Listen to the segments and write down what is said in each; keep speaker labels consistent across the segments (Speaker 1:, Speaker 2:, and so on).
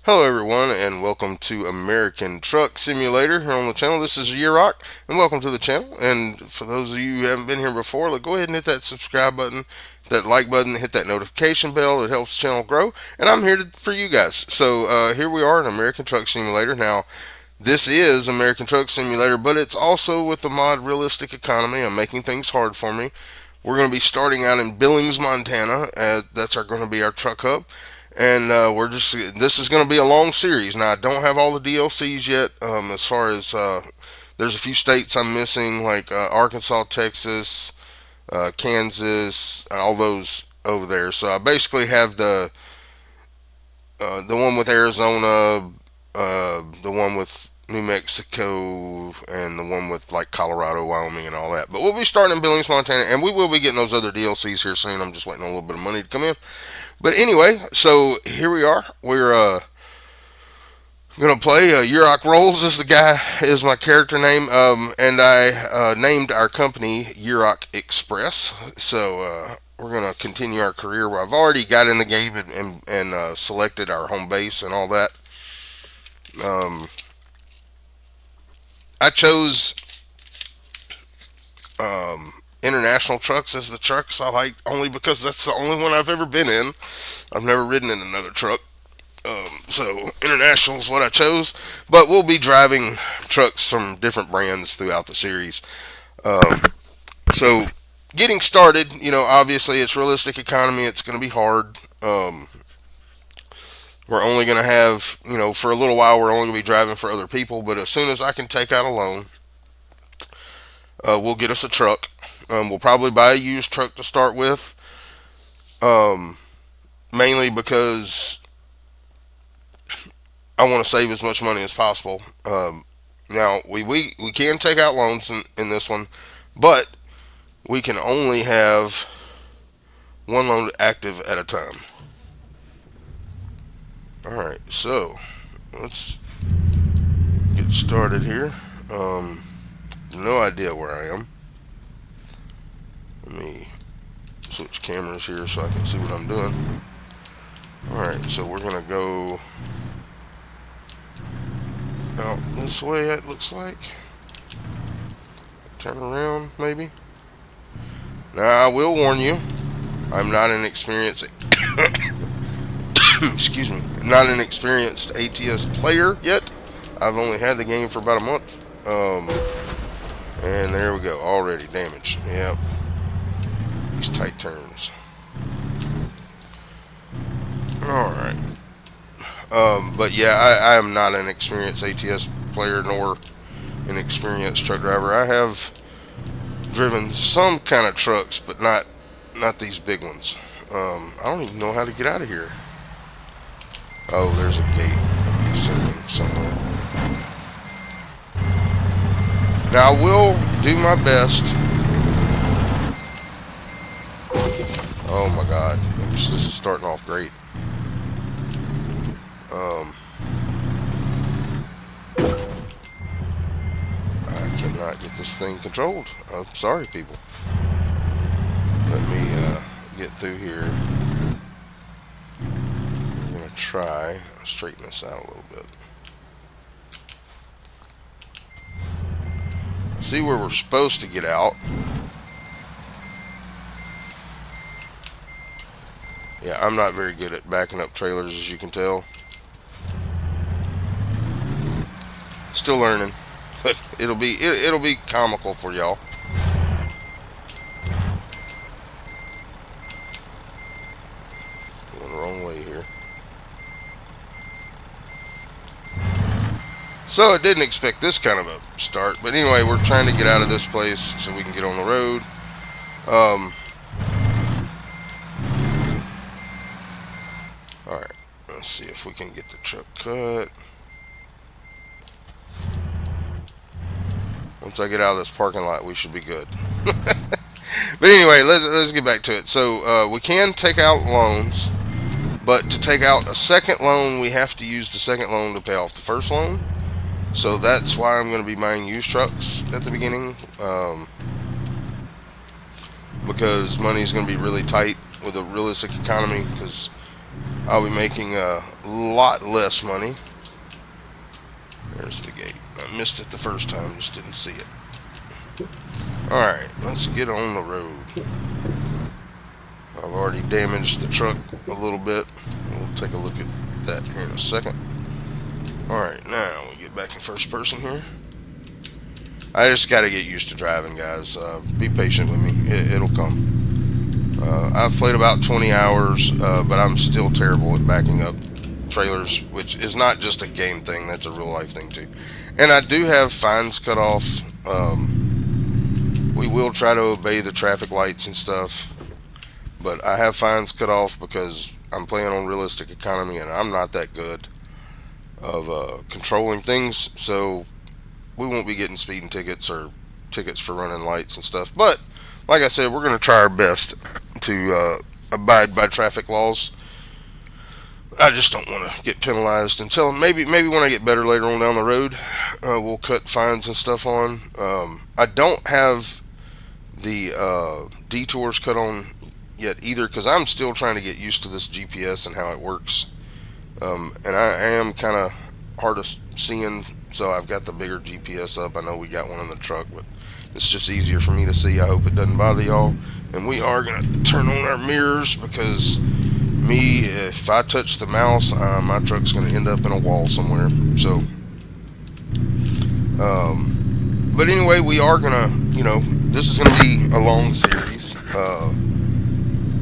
Speaker 1: Hello, everyone, and welcome to American Truck Simulator here on the channel. This is Yerock, and welcome to the channel. And for those of you who haven't been here before, go ahead and hit that subscribe button, that like button, hit that notification bell. It helps the channel grow. And I'm here for you guys. So here we are in American Truck Simulator. Now, this is American Truck Simulator, but it's also with the mod Realistic Economy. I'm making things hard for me. We're going to be starting out in Billings, Montana. That's going to be our truck hub, and this is going to be a long series. Now I don't have all the DLCs yet. As far as there's a few states I'm missing, like Arkansas, Texas, Kansas, all those over there. So I basically have the one with Arizona, the one with New Mexico, and the one with like Colorado, Wyoming, and all that. But we'll be starting in Billings, Montana, and we will be getting those other DLCs here soon. I'm just waiting on a little bit of money to come in. But anyway, so here we are. We're gonna play. Yurok Rolls is the guy, is my character name, and I named our company Yurok Express. So we're gonna continue our career. I've already got in the game and selected our home base and all that. Um, I chose international trucks as the trucks I like, only because that's the only one I've ever been in. I've never ridden in another truck. So international is what I chose, but we'll be driving trucks from different brands throughout the series. Um, so getting started, obviously it's realistic economy. It's going to be hard. We're only going to have, for a little while, we're only going to be driving for other people. But as soon as I can take out a loan, we'll get us a truck. We'll probably buy a used truck to start with, um, mainly because I want to save as much money as possible. Now, we can take out loans in this one, but we can only have one loan active at a time. Alright, so let's get started here. No idea where I am. Let me switch cameras here so I can see what I'm doing. Alright, so we're going to go out this way, it looks like. Turn around, maybe. Now, I will warn you, I'm not an experienced excuse me, not an experienced ATS player yet. I've only had the game for about a month. And there we go, already damaged. Yep, these tight turns. Alright. But yeah, I am not an experienced ATS player nor an experienced truck driver. I have driven some kind of trucks, but not these big ones. I don't even know how to get out of here. Oh, there's a gate, I'm assuming, somewhere. Now, I will do my best. Oh my god, this is starting off great. I cannot get this thing controlled. I'm sorry, people. Let me get through here. I'm gonna try straighten this out a little bit. See where we're supposed to get out. Yeah, I'm not very good at backing up trailers, as you can tell. Still learning, but it'll be comical for y'all. Going the wrong way here. So I didn't expect this kind of a start, but anyway, we're trying to get out of this place so we can get on the road. Alright, let's see if we can get the truck cut. Once I get out of this parking lot, we should be good. But anyway, let's get back to it. So we can take out loans, but to take out a second loan, we have to use the second loan to pay off the first loan. So that's why I'm going to be buying used trucks at the beginning, because money is going to be really tight with a realistic economy, because I'll be making a lot less money. There's the gate. I missed it the first time, just didn't see it. Alright, let's get on the road. I've already damaged the truck a little bit. We'll take a look at that here in a second. Alright, now we get back in first person here. I just got to get used to driving, guys. Be patient with me. It'll come. I've played about 20 hours, but I'm still terrible at backing up trailers, which is not just a game thing. That's a real life thing, too. And I do have fines cut off. We will try to obey the traffic lights and stuff, but I have fines cut off because I'm playing on realistic economy, and I'm not that good of controlling things, so we won't be getting speeding tickets or tickets for running lights and stuff. But like I said, we're going to try our best to abide by traffic laws. I just don't want to get penalized until maybe when I get better later on down the road. We'll cut fines and stuff on. I don't have the detours cut on yet either, because I'm still trying to get used to this GPS and how it works. And I am kind of hard of seeing, so I've got the bigger GPS up. I know we got one in the truck, but it's just easier for me to see. I hope it doesn't bother y'all. And we are going to turn on our mirrors, because if I touch the mouse, my truck's going to end up in a wall somewhere. So, but anyway, we are going to, this is going to be a long series.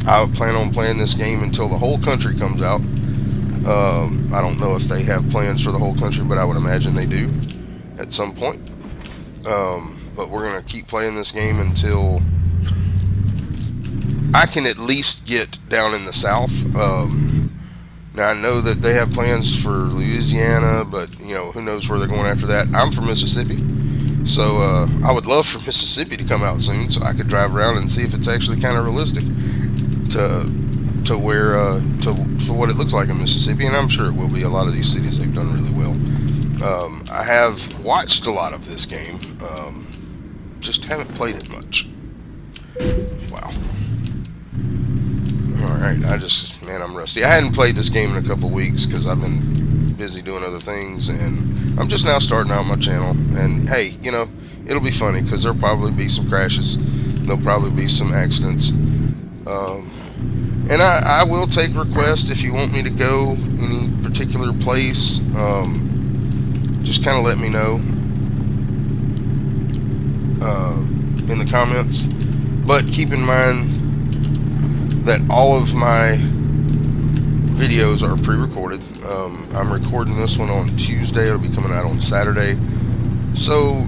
Speaker 1: I plan on playing this game until the whole country comes out. I don't know if they have plans for the whole country, but I would imagine they do at some point. But we're going to keep playing this game until I can at least get down in the South. Now, I know that they have plans for Louisiana, but, who knows where they're going after that. I'm from Mississippi, so I would love for Mississippi to come out soon so I could drive around and see if it's actually kind of realistic to where for what it looks like in Mississippi, and I'm sure it will be. A lot of these cities they've done really well. I have watched a lot of this game, just haven't played it much. Wow. Alright, I'm rusty. I hadn't played this game in a couple weeks because I've been busy doing other things, and I'm just now starting out my channel. And hey, it'll be funny because there'll probably be some crashes, there'll probably be some accidents. And I will take requests if you want me to go any particular place. Just kind of let me know in the comments. But keep in mind that all of my videos are pre-recorded. I'm recording this one on Tuesday. It'll be coming out on Saturday. So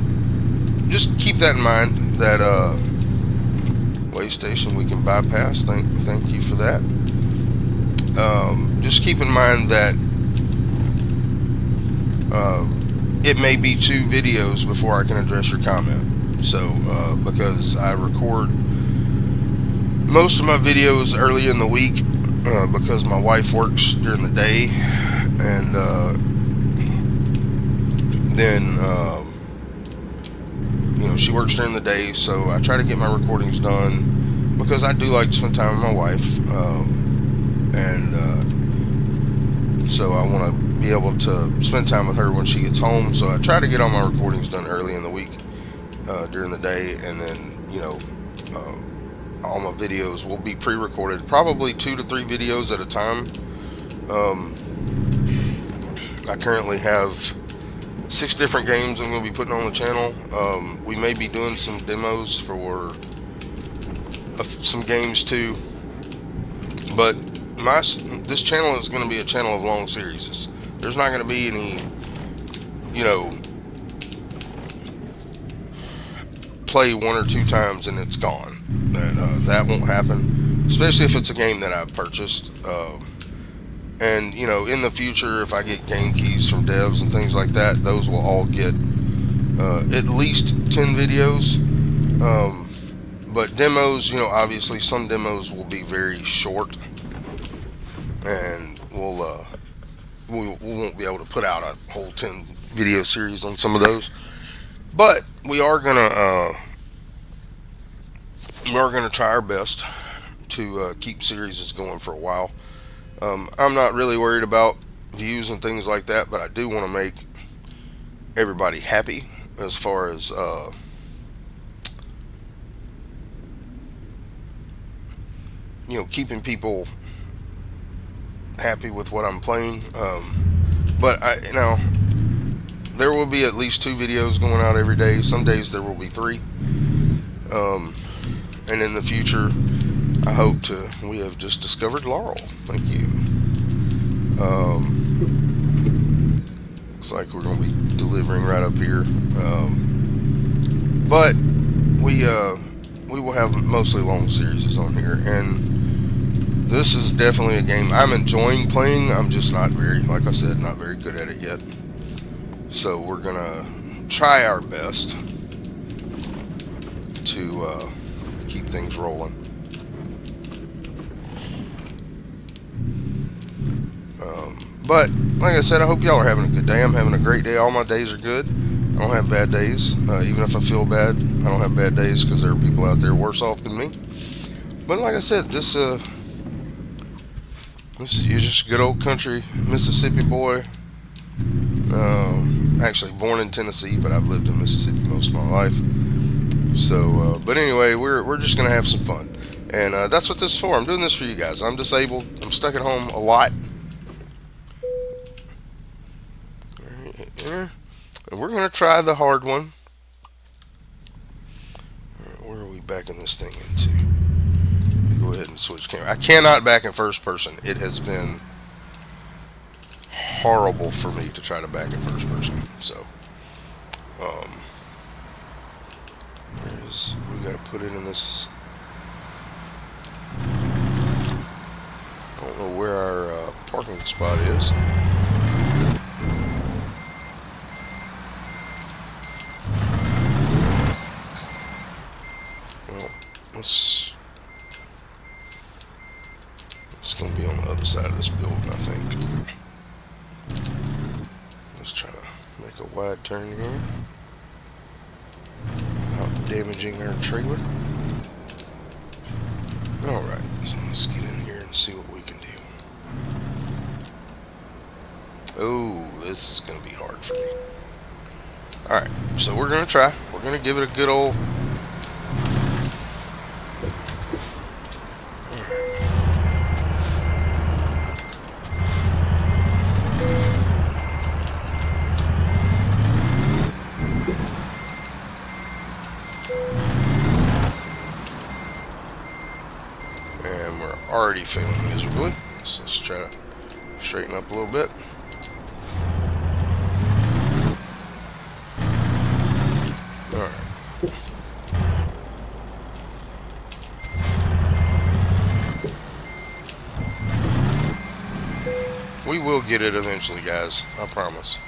Speaker 1: just keep that in mind, that way station we can bypass. Thank you for that. Just keep in mind that it may be 2 videos before I can address your comment. So because I record most of my videos early in the week, because my wife works during the day, and then she works during the day, so I try to get my recordings done because I do like to spend time with my wife, and so I want to be able to spend time with her when she gets home. So I try to get all my recordings done early in the week, during the day, and then all my videos will be pre-recorded, probably 2 to 3 videos at a time. I currently have 6 different games I'm going to be putting on the channel. We may be doing some demos for some games too, but this channel is going to be a channel of long series. There's not going to be any, play 1 or 2 times and it's gone. That won't happen, especially if it's a game that I've purchased. And in the future, if I get game keys from devs and things like that, those will all get at least 10 videos. But demos, obviously some demos will be very short, and we won't be able to put out a whole 10 video series on some of those. But we are gonna try our best to keep series going for a while. I'm not really worried about views and things like that, but I do want to make everybody happy as far as keeping people happy with what I'm playing. But there will be at least 2 videos going out every day. Some days there will be 3. Um, and in the future, I hope to. We have just discovered Laurel. Thank you. Looks like we're going to be delivering right up here. But we will have mostly long series on here, and this is definitely a game I'm enjoying playing. I'm just not very, like I said, not very good at it yet. So we're gonna try our best to keep things rolling. But like I said, I hope y'all are having a good day. I'm having a great day. All my days are good. I don't have bad days. Even if I feel bad, I don't have bad days because there are people out there worse off than me. But like I said, this is just a good old country Mississippi boy. Actually born in Tennessee, but I've lived in Mississippi most of my life. So, but anyway, we're just gonna have some fun, and that's what this is for. I'm doing this for you guys. I'm disabled. I'm stuck at home a lot. And we're gonna try the hard one. Where are we backing this thing into? Go ahead and switch camera. I cannot back in first person. It has been horrible for me to try to back in first person. So, we got to put it in this. I don't know where our parking spot is. Well, it's going to be on the other side of this building, I think. Let's try to make a wide turn here without damaging our trailer. Alright, so let's get in here and see what we can do. Oh, this is going to be hard for me. Alright, so we're going to try. We're going to give it a good old... And we're already failing miserably. So let's try to straighten up a little bit. Alright. We will get it eventually, guys. I promise.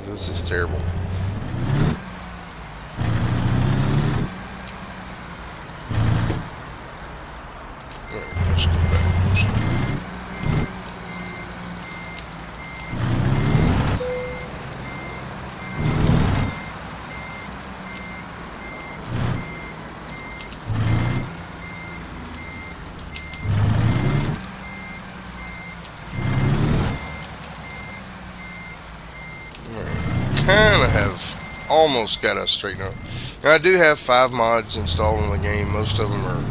Speaker 1: This is terrible. Alright, let's go backwards. Kind of have almost got us straightened up. Now, I do have 5 mods installed in the game. Most of them are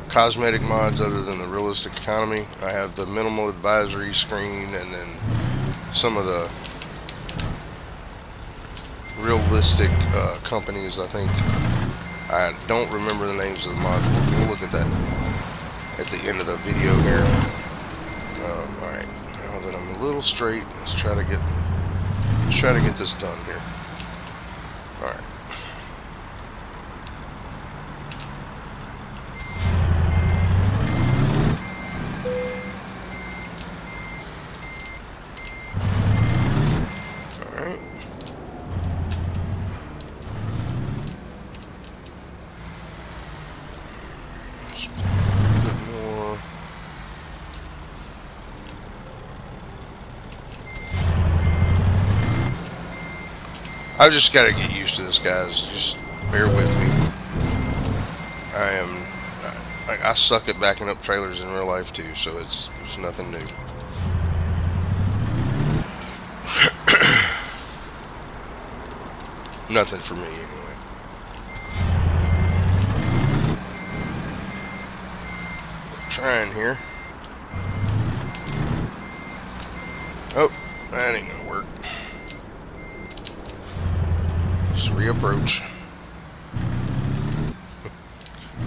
Speaker 1: cosmetic mods other than the realistic economy. I have the minimal advisory screen and then some of the realistic companies. I think I don't remember the names of the mods. We'll look at that at the end of the video here. Alright, now that I'm a little straight, let's try to get this done here. Alright. Alright. Just put a little bit more. I've just got to get used to this, guys. Just bear with me. I am. I suck at backing up trailers in real life too, so it's nothing new. Nothing for me anyway. Trying here. Oh, that ain't gonna work. Let's reapproach.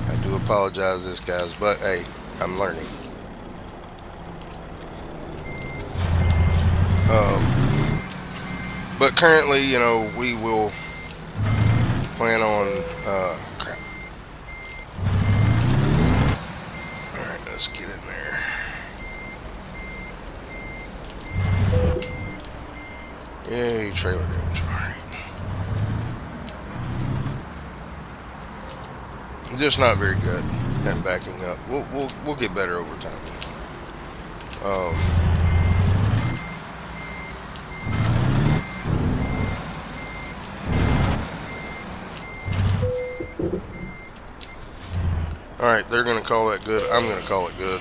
Speaker 1: I do apologize, this guys, but hey, I'm learning. But currently, we will plan on. Crap. All right, let's get in there. Yay, trailer damage. All right. Just not very good at backing up. We'll get better over time. Um, all right, they're gonna call that good. I'm gonna call it good.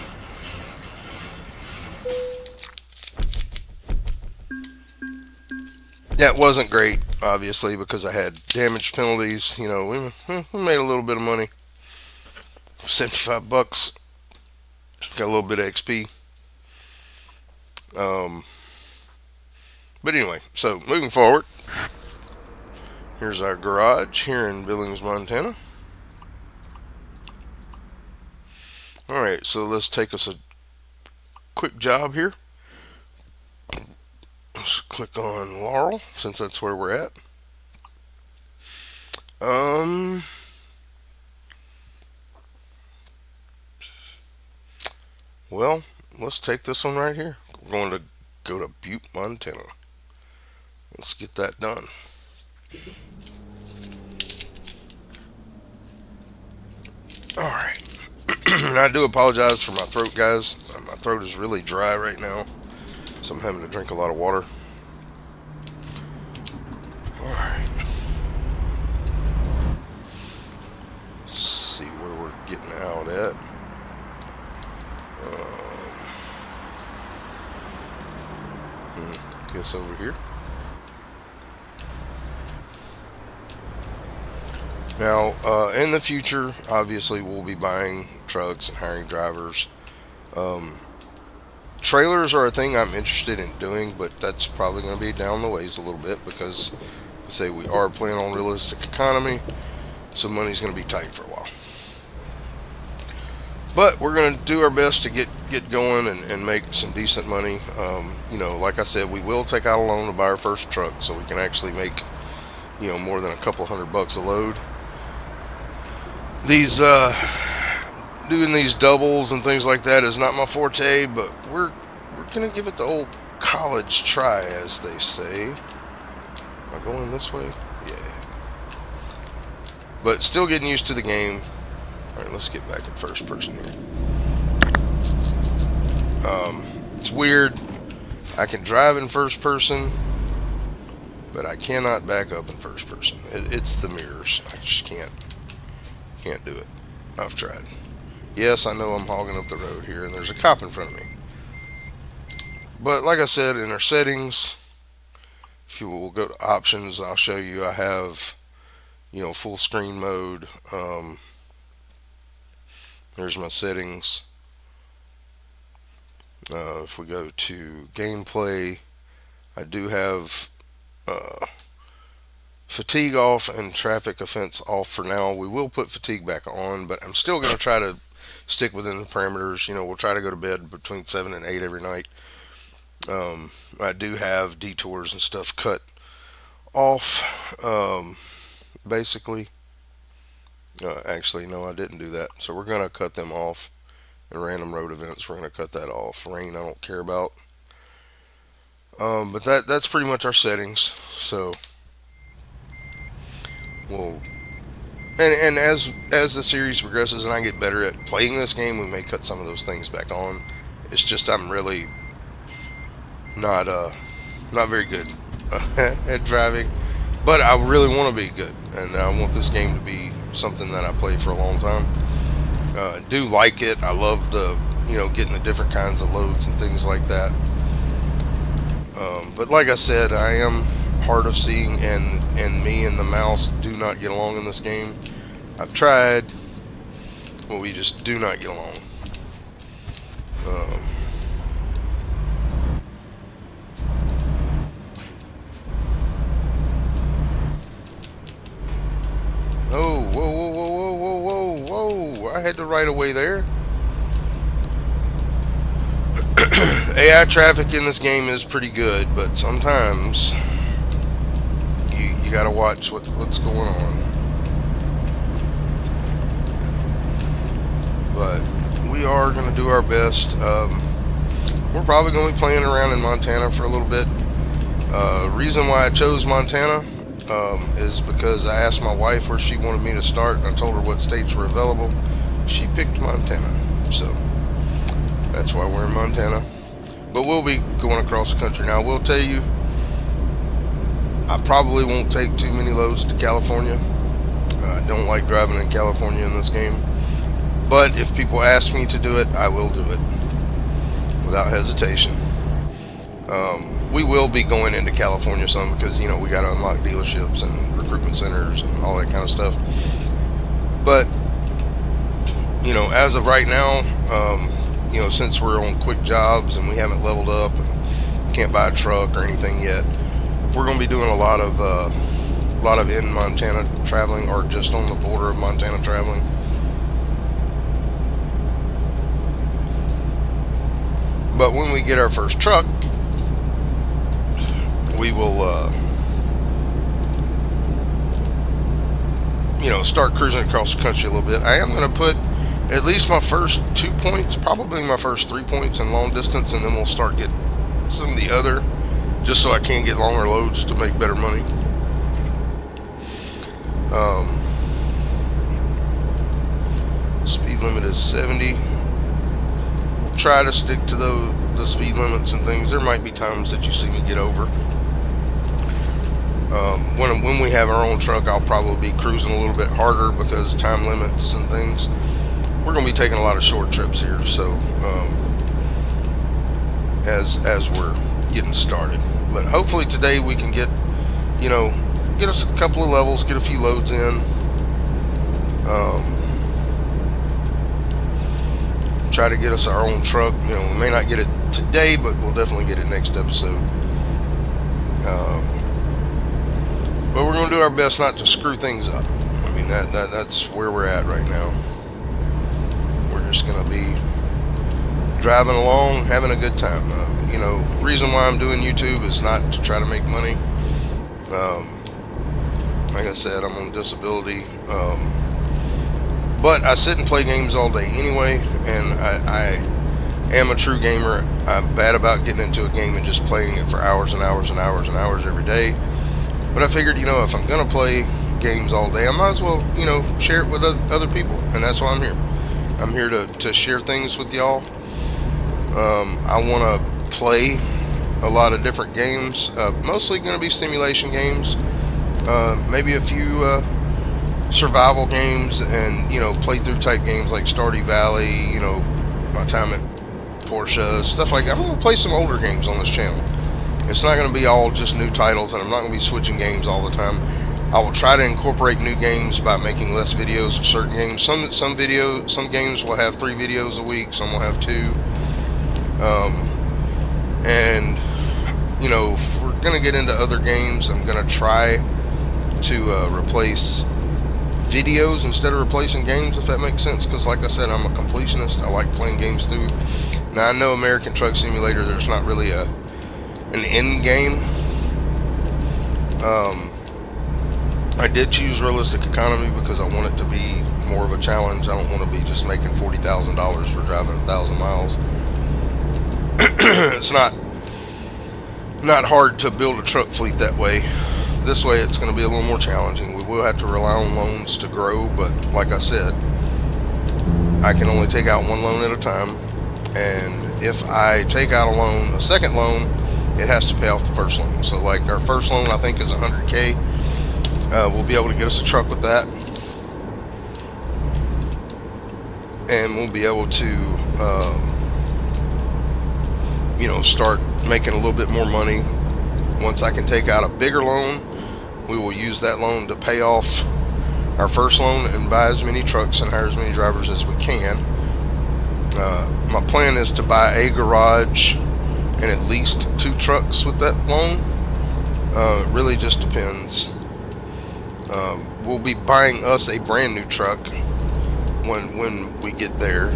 Speaker 1: That wasn't great, obviously, because I had damage penalties. We made a little bit of money. $75. Got a little bit of XP. Um, but anyway, so moving forward, here's our garage here in Billings, Montana. Alright, so let's take us a quick job here. Let's click on Laurel, since that's where we're at. Well, let's take this one right here. We're going to go to Butte, Montana. Let's get that done. Alright. I do apologize for my throat, guys. My throat is really dry right now, so I'm having to drink a lot of water. Alright. Let's see where we're getting out at. Guess over here. Now, in the future, obviously, we'll be buying trucks and hiring drivers. Trailers are a thing I'm interested in doing, but that's probably going to be down the ways a little bit because, say, we are playing on realistic economy, so money's going to be tight for a while. But we're going to do our best to get going and make some decent money. Like I said, we will take out a loan to buy our first truck, so we can actually make, more than a couple $100 a load. These doing these doubles and things like that is not my forte, but we're gonna give it the old college try, as they say. Am I going this way? Yeah. But still getting used to the game. All right, let's get back in first person here. It's weird. I can drive in first person, but I cannot back up in first person. It's the mirrors. I just can't do it. I've tried. Yes, I know I'm hogging up the road here, and there's a cop in front of me. But like I said, in our settings, if you will go to options, I'll show you. I have, full screen mode. There's my settings. If we go to gameplay, I do have fatigue off and traffic offense off for now. We will put fatigue back on, but I'm still going to try to stick within the parameters. We'll try to go to bed between 7 and 8 every night. I do have detours and stuff cut off, basically. Actually, no, I didn't do that. So we're going to cut them off. And random road events, we're going to cut that off. Rain, I don't care about. But that's pretty much our settings. So we'll and as the series progresses and I get better at playing this game, we may cut some of those things back on. It's just I'm really not very good at driving, but I really want to be good, and I want this game to be something that I play for a long time. Do like it. I love the getting the different kinds of loads and things like that. But like I said, I am hard of seeing, and me and the mouse do not get along in this game. I've tried, but we just do not get along. Um, oh, whoa, whoa, whoa, whoa, whoa, whoa, whoa! I had the right of way there. AI traffic in this game is pretty good, but sometimes you gotta watch what's going on. But we are gonna do our best. We're probably gonna be playing around in Montana for a little bit. Reason why I chose Montana is because I asked my wife where she wanted me to start, and I told her what states were available. She picked Montana, so that's why we're in Montana. But we'll be going across the country. Now, I will tell you, I probably won't take too many loads to California. I don't like driving in California in this game. But if people ask me to do it, I will do it without hesitation. We will be going into California some because, we got to unlock dealerships and recruitment centers and all that kind of stuff. But, as of right now, since we're on quick jobs and we haven't leveled up and can't buy a truck or anything yet, we're going to be doing a lot of in Montana traveling, or just on the border of Montana traveling. But when we get our first truck, we will start cruising across the country a little bit. I am going to put at least my first 2 points, probably my first 3 points in long distance, and then we'll start getting some of the other, just so I can get longer loads to make better money. Speed limit is 70. We'll try to stick to the speed limits and things. There might be times that you see me get over. When we have our own truck, I'll probably be cruising a little bit harder because time limits and things. We're going to be taking a lot of short trips here, so as we're getting started. But hopefully today we can get us a couple of levels, get a few loads in. Try to get us our own truck. We may not get it today, but we'll definitely get it next episode. But we're going to do our best not to screw things up. I mean, that's where we're at right now. We're just going to be driving along, having a good time. Reason why I'm doing YouTube is not to try to make money. Like I said, I'm on disability. But I sit and play games all day anyway, and I am a true gamer. I'm bad about getting into a game and just playing it for hours and hours and hours and hours every day. But I figured, if I'm going to play games all day, I might as well, share it with other people. And that's why I'm here. I'm here to share things with y'all. I want to play a lot of different games. Mostly going to be simulation games. Maybe a few survival games and, playthrough type games like Stardew Valley, my time at Porsche, stuff like that. I'm going to play some older games on this channel. It's not going to be all just new titles, and I'm not going to be switching games all the time. I will try to incorporate new games by making less videos of certain games. Some games will have 3 videos a week, some will have 2. And if we're going to get into other games, I'm going to try to replace videos instead of replacing games, if that makes sense, because like I said, I'm a completionist. I like playing games through. Now, I know American Truck Simulator, there's not really an end game. I did choose Realistic Economy because I want it to be more of a challenge. I don't want to be just making $40,000 for driving 1,000 miles. It's not hard to build a truck fleet that way. This way it's going to be a little more challenging. We will have to rely on loans to grow, but like I said, I can only take out one loan at a time, and if I take out a second loan, it has to pay off the first loan. So like our first loan, I think, is $100K. We'll be able to get us a truck with that. and we'll be able to, start making a little bit more money. Once I can take out a bigger loan, we will use that loan to pay off our first loan and buy as many trucks and hire as many drivers as we can. My plan is to buy a garage and at least 2 trucks with that loan. It really just depends. We'll be buying us a brand new truck when we get there,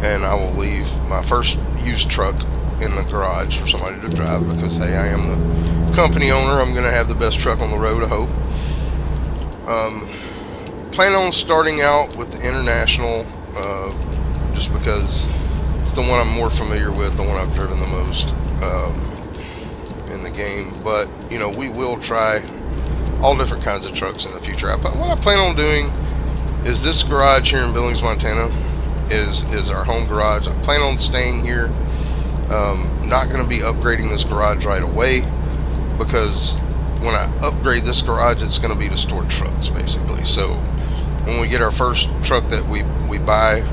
Speaker 1: and I will leave my first used truck in the garage for somebody to drive, because hey, I am the company owner. I'm going to have the best truck on the road, I hope. Plan on starting out with the International, just because it's the one I'm more familiar with, the one I've driven the most in the game. But we will try all different kinds of trucks in the future. What I plan on doing is this garage here in Billings, Montana is our home garage. I plan on staying here. Not going to be upgrading this garage right away, because when I upgrade this garage, it's going to be to store trucks basically. So when we get our first truck that we buy,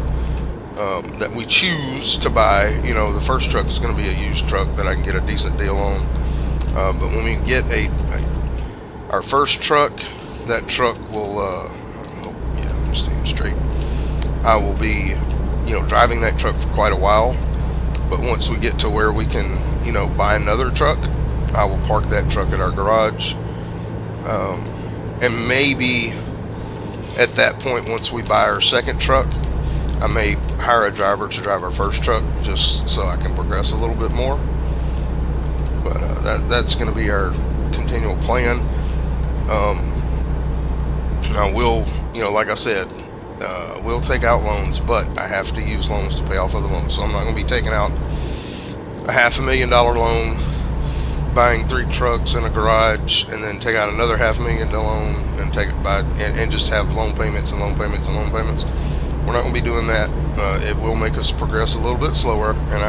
Speaker 1: that we choose to buy, the first truck is going to be a used truck that I can get a decent deal on. But when we get our first truck, that truck will, I'm staying straight. I will be, driving that truck for quite a while. But once we get to where we can, buy another truck, I will park that truck at our garage. And maybe at that point, once we buy our second truck, I may hire a driver to drive our first truck, just so I can progress a little bit more. But that's going to be our continual plan. I will, like I said, we'll take out loans, but I have to use loans to pay off other loans. So I'm not going to be taking out a $500,000 loan, buying 3 trucks in a garage, and then take out another $500,000 loan and take it by and just have loan payments and loan payments and loan payments. We're not going to be doing that. It will make us progress a little bit slower, and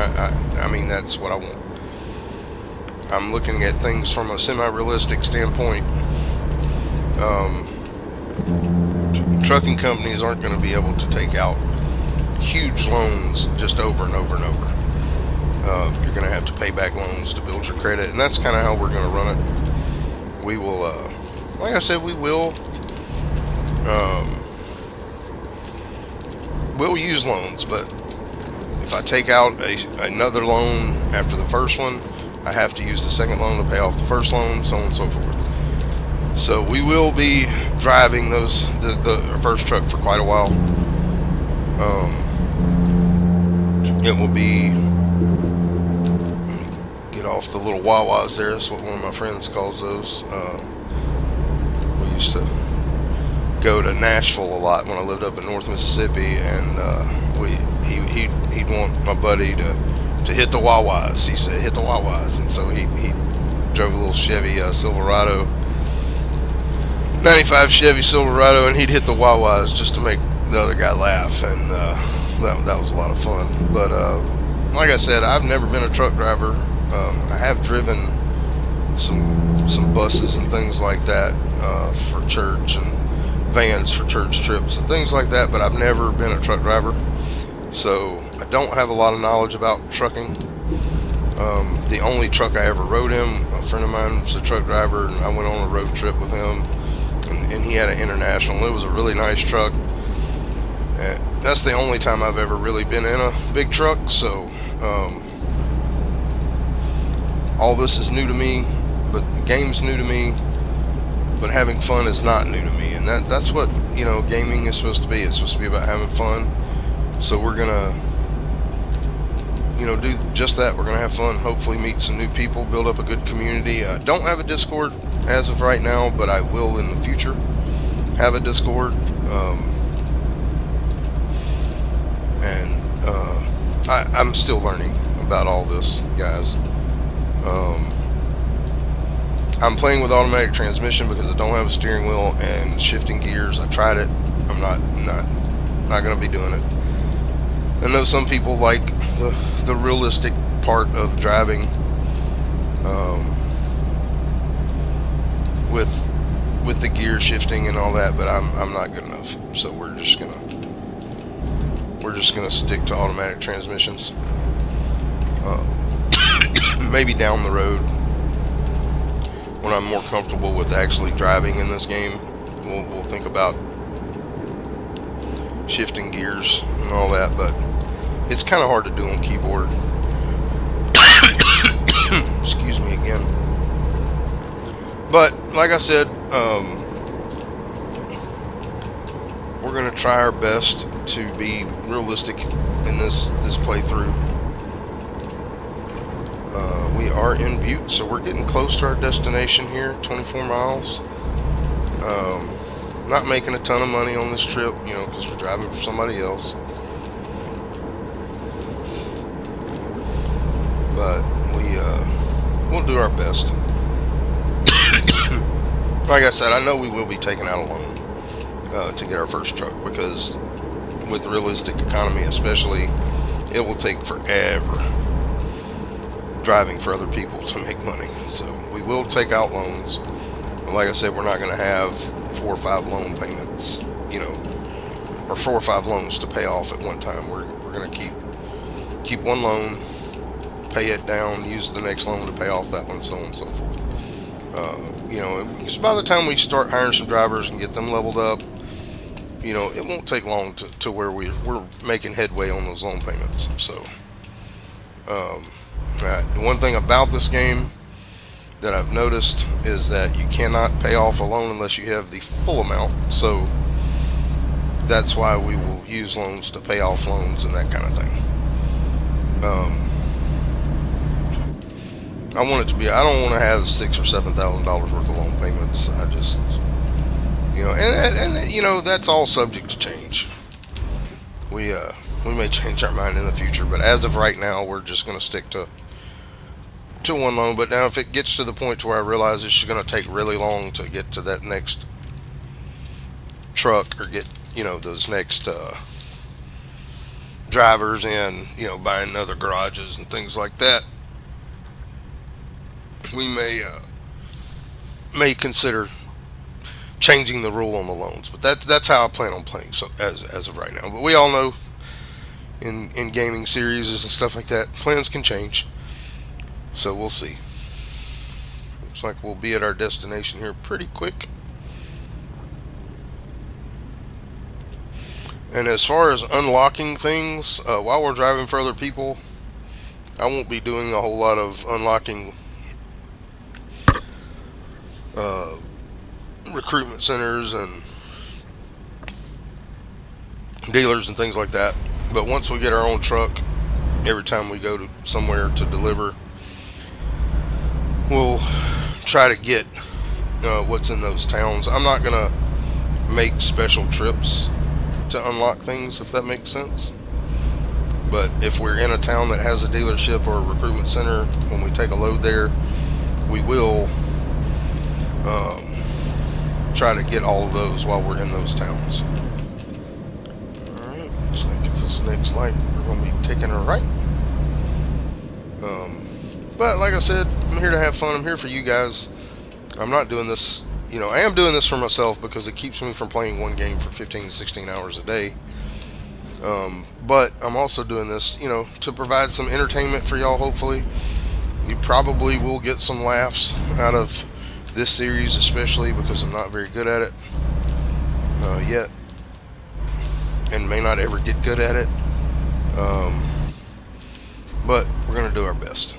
Speaker 1: I mean that's what I want. I'm looking at things from a semi-realistic standpoint. Trucking companies aren't going to be able to take out huge loans just over and over and over. You're going to have to pay back loans to build your credit, and that's kind of how we're going to run it. We will, like I said, we'll use loans, but if I take out another loan after the first one, I have to use the second loan to pay off the first loan, so on and so forth. So we will be driving the first truck for quite a while. It will be, get off the little Wawas there. That's what one of my friends calls those. We used to go to Nashville a lot when I lived up in North Mississippi, and he'd want my buddy to hit the Wawas. He said, hit the Wawas. And so he drove a little Chevy Silverado, 95 Chevy Silverado, and he'd hit the Wawas just to make the other guy laugh, and that was a lot of fun. But like I said, I've never been a truck driver. I have driven some buses and things like that for church, and vans for church trips and things like that, but I've never been a truck driver, so I don't have a lot of knowledge about trucking. The only truck I ever rode him, a friend of mine was a truck driver, and I went on a road trip with him, and he had an International. It was a really nice truck, and that's the only time I've ever really been in a big truck. So all this is new to me, but the game's new to me, but having fun is not new to me, and that's what gaming is supposed to be. It's supposed to be about having fun. So we're gonna do just that. We're gonna have fun, hopefully meet some new people, build up a good community. I don't have a Discord as of right now, but I will in the future have a Discord. I'm still learning about all this, guys. I'm playing with automatic transmission because I don't have a steering wheel, and shifting gears, I tried it. I'm not going to be doing it. I know some people like the realistic part of driving with the gear shifting and all that, but I'm not good enough. So we're just we're just going to stick to automatic transmissions. Maybe down the road, when I'm more comfortable with actually driving in this game, we'll think about shifting gears and all that, but it's kind of hard to do on keyboard. Excuse me again. But like I said, we're going to try our best to be realistic in this playthrough. We are in Butte, so we're getting close to our destination here, 24 miles. Not making a ton of money on this trip, because we're driving for somebody else. But we'll do our best. Like I said, I know we will be taking out a loan to get our first truck, because with realistic economy especially, it will take forever driving for other people to make money. So we will take out loans. Like I said, we're not going to have 4 or 5 loan payments, or 4 or 5 loans to pay off at one time. We're going to keep one loan, pay it down, use the next loan to pay off that one, so on and so forth. Because by the time we start hiring some drivers and get them leveled up, it won't take long to where we're making headway on those loan payments. So, the one thing about this game that I've noticed is that you cannot pay off a loan unless you have the full amount. So that's why we will use loans to pay off loans and that kind of thing. I want it to be. I don't want to have $6,000 or $7,000 worth of loan payments. I just, and that's all subject to change. We may change our mind in the future, but as of right now, we're just going to stick to one loan. But now, if it gets to the point to where I realize it's going to take really long to get to that next truck or get those next drivers in, buying other garages and things like that, we may consider changing the rule on the loans. But that's how I plan on playing, so as of right now. But we all know in gaming series and stuff like that, plans can change. So we'll see. Looks like we'll be at our destination here pretty quick. And as far as unlocking things, while we're driving for other people, I won't be doing a whole lot of unlocking recruitment centers and dealers and things like that. But once we get our own truck, every time we go to somewhere to deliver, we'll try to get what's in those towns. I'm not gonna make special trips to unlock things, if that makes sense. But if we're in a town that has a dealership or a recruitment center, when we take a load there, we will try to get all of those while we're in those towns. Alright, looks like it's this next light. We're going to be taking a right. But like I said, I'm here to have fun. I'm here for you guys. I'm not doing this, I am doing this for myself because it keeps me from playing one game for 15 to 16 hours a day. But I'm also doing this, to provide some entertainment for y'all, hopefully. You probably will get some laughs out of this series, especially because I'm not very good at it yet, and may not ever get good at it. But we're going to do our best.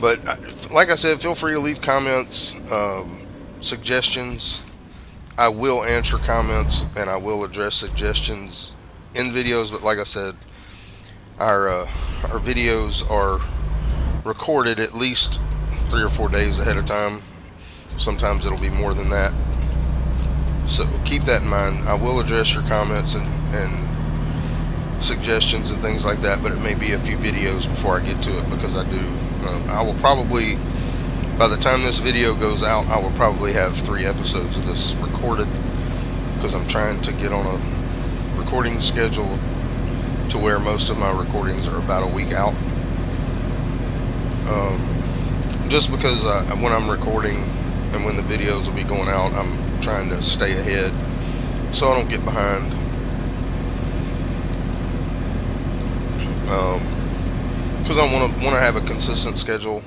Speaker 1: But like I said, feel free to leave comments, suggestions. I will answer comments and I will address suggestions in videos. But like I said, our videos are recorded at least 3 or 4 days ahead of time. Sometimes it'll be more than that. So keep that in mind. I will address your comments and suggestions and things like that, but it may be a few videos before I get to it, because I do. I will probably, by the time this video goes out, I will probably have 3 episodes of this recorded, because I'm trying to get on a recording schedule to where most of my recordings are about a week out. Just because when I'm recording and when the videos will be going out, I'm trying to stay ahead so I don't get behind. because I want to have a consistent schedule.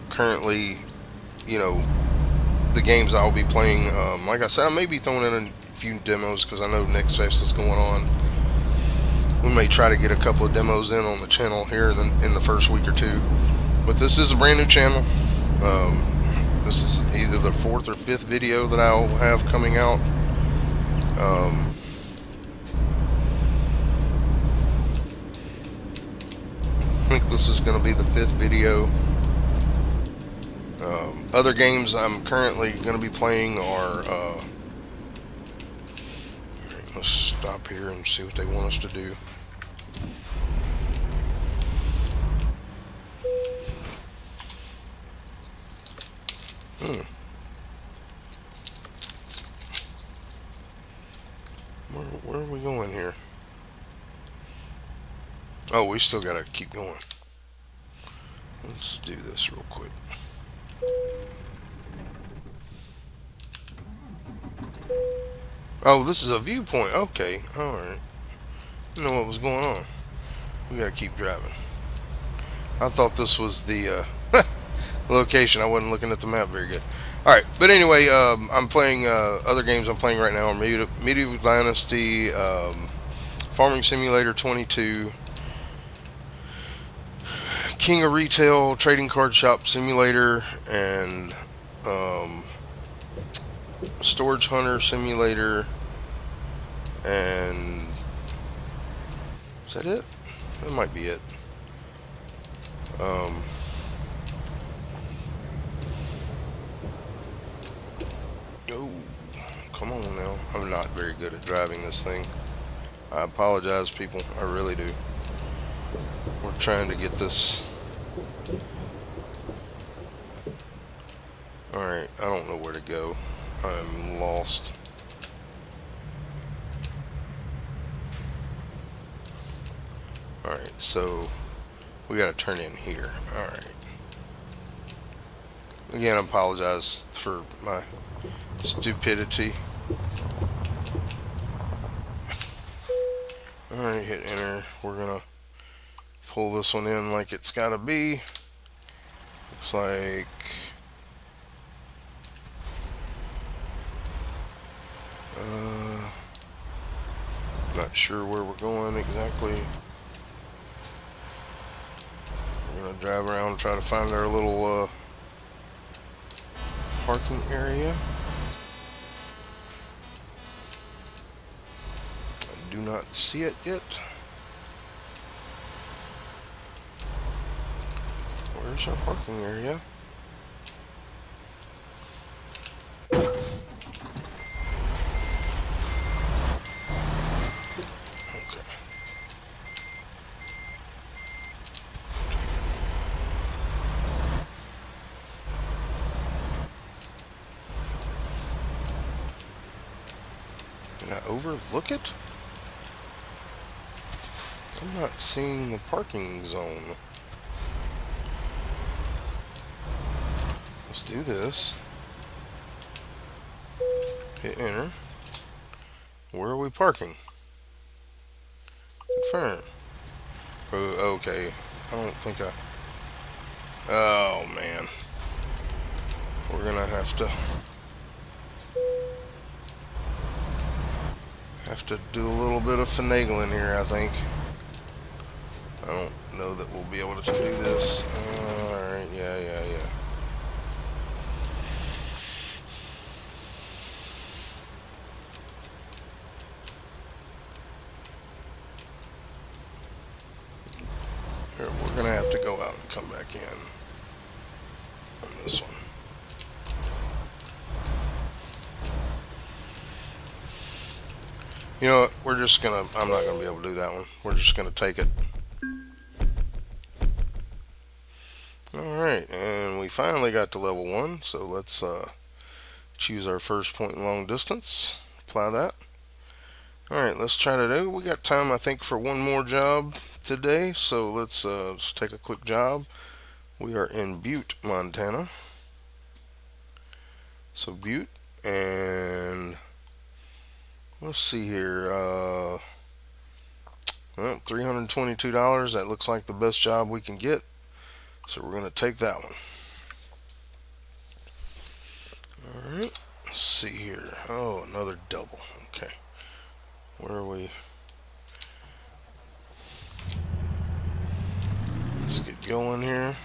Speaker 1: Currently, you know, the games I'll be playing. Like I said, I may be throwing in a few demos because I know Next Fest is going on. We may try to get a couple of demos in on the channel here in the first week or two. But this is a brand new channel. Um, this is either the fourth or fifth video that I'll have coming out. Um, I think this is going to be the fifth video. Other games I'm currently going to be playing are. Let's stop here and see what they want us to do. Hmm. Where are we going here? Oh, we still got to keep going. Let's do this real quick. Oh, this is a viewpoint. Okay, alright. I know what was going on. We gotta keep driving. I thought this was the location. I wasn't looking at the map very good. Alright, but anyway, I'm playing other games I'm playing right now are Medieval Dynasty, Farming Simulator 22, King of Retail, Trading Card Shop Simulator, and Storage Hunter Simulator, and is that it? That might be it. Um, oh, come on now. I'm not very good at driving this thing. I apologize, people. I really do. We're trying to get this. Alright, I don't know where to go. I'm lost. Alright, so we gotta turn in here. Alright. Again, I apologize for my stupidity. Alright, hit enter. We're gonna pull this one in like it's gotta be. Looks like not sure where we're going exactly. We're gonna drive around and try to find our little parking area. I do not see it yet. Where's our parking area? Okay. Did I overlook it? I'm not seeing the parking zone. Let's do this. Hit enter. Where are we parking? Confirm. Oh, okay. I don't think I... Oh, man. We're gonna have to do a little bit of finagling here, I think. I don't know that we'll be able to do this. Alright, yeah. Here, we're gonna have to go out and come back in on this one. You know what? I'm not gonna be able to do that one. We're just gonna take it. Alright, and we finally got to level 1, so let's choose our first point in long distance. Apply that. Alright, let's try to do. We got time, I think, for one more job today, so let's take a quick job. We are in Butte, Montana. So Butte, and let's see here. Well, $322. That looks like the best job we can get. So we're going to take that one. Alright. Let's see here. Oh, another double. Okay. Where are we? Let's get going here.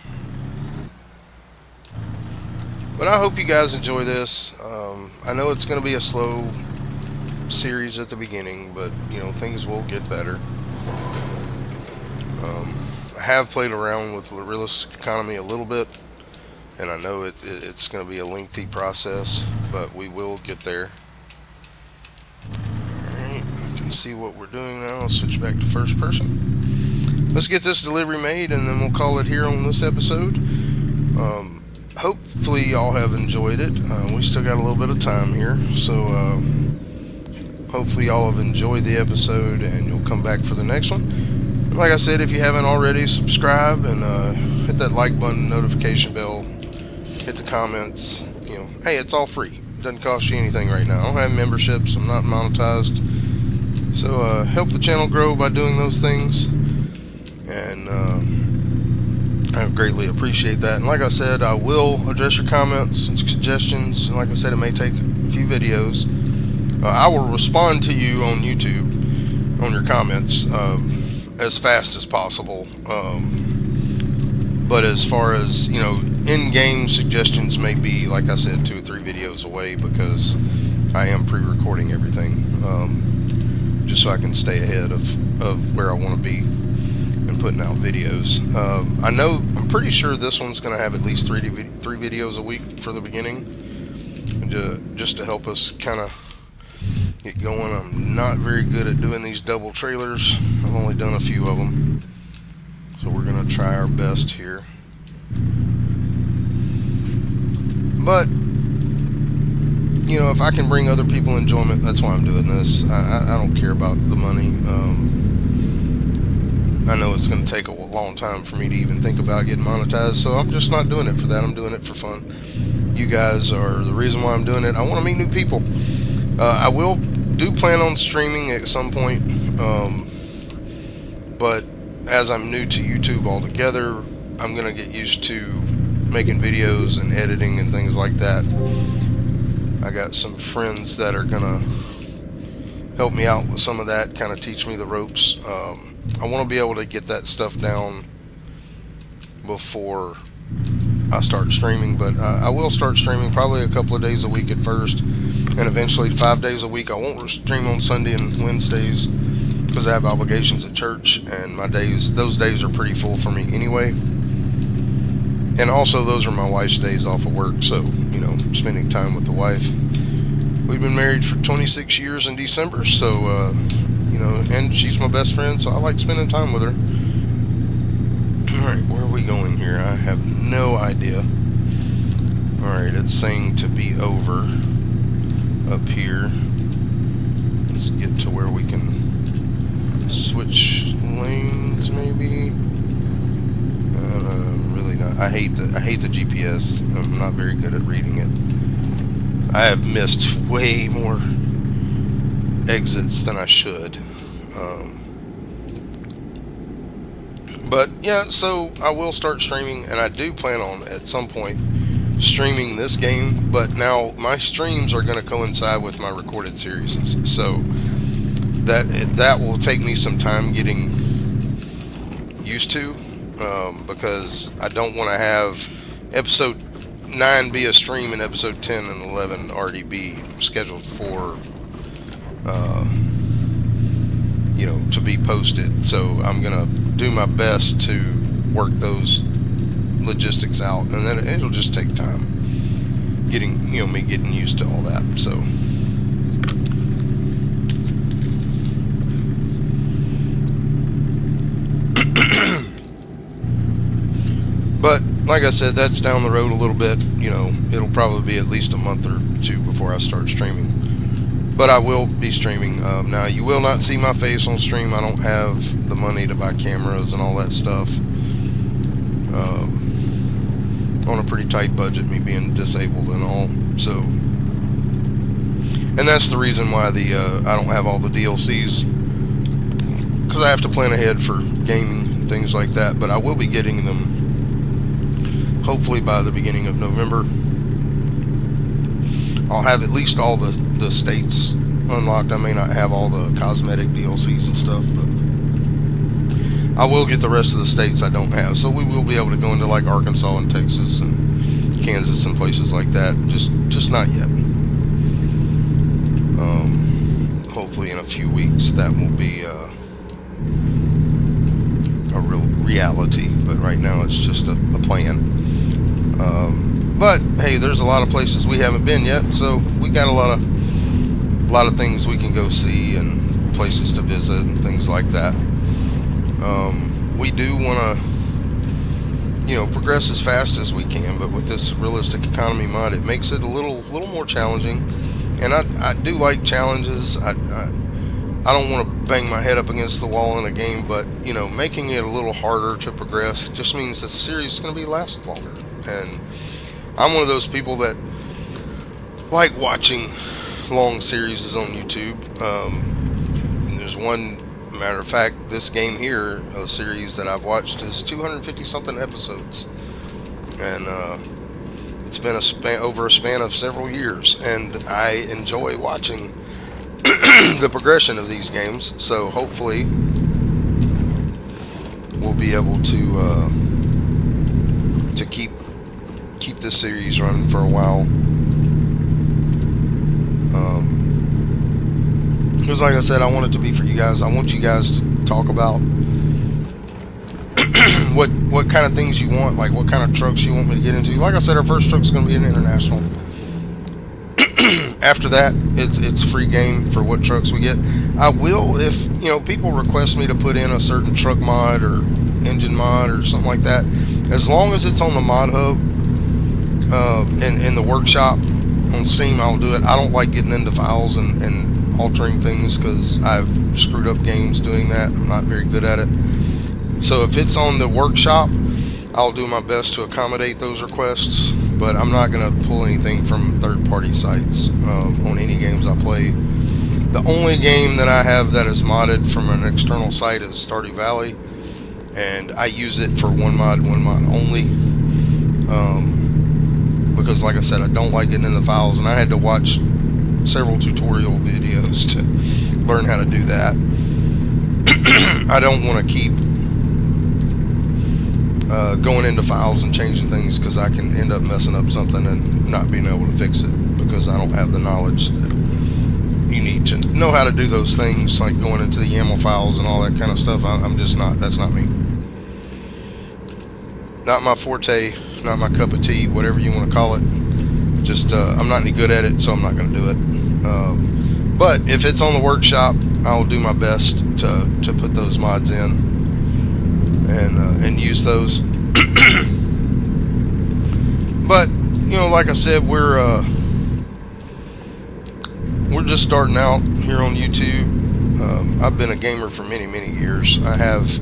Speaker 1: But I hope you guys enjoy this. I know it's going to be a slow series at the beginning, but things will get better. I have played around with the realistic economy a little bit, and I know it's going to be a lengthy process, but we will get there. Alright, I can see what we're doing now. I'll switch back to first person. Let's get this delivery made, and then we'll call it here on this episode. Hopefully y'all have enjoyed it. We still got a little bit of time here, so hopefully y'all have enjoyed the episode, and you'll come back for the next one. And like I said, if you haven't already, subscribe and hit that like button, notification bell, hit the comments. Hey, it's all free. It doesn't cost you anything right now. I don't have memberships. I'm not monetized. So help the channel grow by doing those things. And I greatly appreciate that. And like I said, I will address your comments and suggestions. And like I said, it may take a few videos. I will respond to you on YouTube on your comments as fast as possible. But as far as, in-game suggestions may be, like I said, 2 or 3 videos away, because I am pre-recording everything, just so I can stay ahead of where I want to be and putting out videos. I'm pretty sure this one's going to have at least 3 videos a week for the beginning, and just to help us kind of get going. I'm not very good at doing these double trailers. I've only done a few of them, so we're going to try our best here. But if I can bring other people enjoyment, that's why I'm doing this. I don't care about the money. I know it's going to take a long time for me to even think about getting monetized, so I'm just not doing it for that. I'm doing it for fun. You guys are the reason why I'm doing it. I want to meet new people. I do plan on streaming at some point, but as I'm new to YouTube altogether, I'm going to get used to making videos and editing and things like that. I got some friends that are going to help me out with some of that, kind of teach me the ropes. I want to be able to get that stuff down before I start streaming, but I will start streaming probably a couple of days a week at first, and eventually 5 days a week. I won't stream on Sunday and Wednesdays because I have obligations at church, and those days are pretty full for me anyway. And also, those are my wife's days off of work, so spending time with the wife. We've been married for 26 years in December, so and she's my best friend, so I like spending time with her. Alright, where are we going here? I have no idea. Alright, it's saying to be over up here. Let's get to where we can switch lanes, maybe. Really not. I hate the GPS. I'm not very good at reading it. I have missed way more exits than I should. But yeah, so I will start streaming, and I do plan on at some point streaming this game, but now my streams are going to coincide with my recorded series, so that will take me some time getting used to, because I don't want to have episode 9 be a stream and episode 10 and 11 already be scheduled for to be posted. So I'm gonna do my best to work those logistics out, and then it'll just take time getting me getting used to all that. So but like I said, that's down the road a little bit. It'll probably be at least a month or 2 before I start streaming. But I will be streaming. Now, you will not see my face on stream. I don't have the money to buy cameras and all that stuff. On a pretty tight budget, me being disabled and all. So, and that's the reason why I don't have all the DLCs. Because because I have to plan ahead for gaming and things like that. But I will be getting them hopefully by the beginning of November. I'll have at least all the states unlocked. I may not have all the cosmetic DLCs and stuff, but I will get the rest of the states I don't have. So we will be able to go into like Arkansas and Texas and Kansas and places like that. Just not yet. Hopefully in a few weeks that will be a real reality. But right now it's just a plan. But hey, there's a lot of places we haven't been yet, so we got a lot of things we can go see and places to visit and things like that. We do want to, progress as fast as we can, but with this realistic economy mod, it makes it a little more challenging. And I do like challenges. I don't want to bang my head up against the wall in a game, but making it a little harder to progress just means that the series is going to be last longer. And I'm one of those people that like watching long series on YouTube. And there's one, matter of fact, this game here, a series that I've watched, is 250 something episodes, and it's been over a span of several years, and I enjoy watching the progression of these games. So hopefully we'll be able to keep this series running for a while. Because like I said, I want it to be for you guys. I want you guys to talk about what kind of things you want, like what kind of trucks you want me to get into. Like I said, our first truck is going to be an international. After that, it's free game for what trucks we get. I will, if people request me to put in a certain truck mod or engine mod or something like that, as long as it's on the mod hub in the workshop on Steam, I'll do it. I don't like getting into files and altering things because I've screwed up games doing that. I'm not very good at it. So if it's on the workshop, I'll do my best to accommodate those requests, but I'm not going to pull anything from third-party sites on any games I play. The only game that I have that is modded from an external site is Stardew Valley, and I use it for one mod only, because like I said, I don't like getting in the files, and I had to watch several tutorial videos to learn how to do that. I don't want to keep going into files and changing things, because I can end up messing up something and not being able to fix it because I don't have the knowledge that you need to know how to do those things, like going into the YAML files and all that kind of stuff. I'm just not, that's not me. Not my forte, not my cup of tea, whatever you want to call it. Just I'm not any good at it, so I'm not going to do it. But if it's on the workshop, I'll do my best to put those mods in and use those. But like I said, we're just starting out here on YouTube. I've been a gamer for many years. I have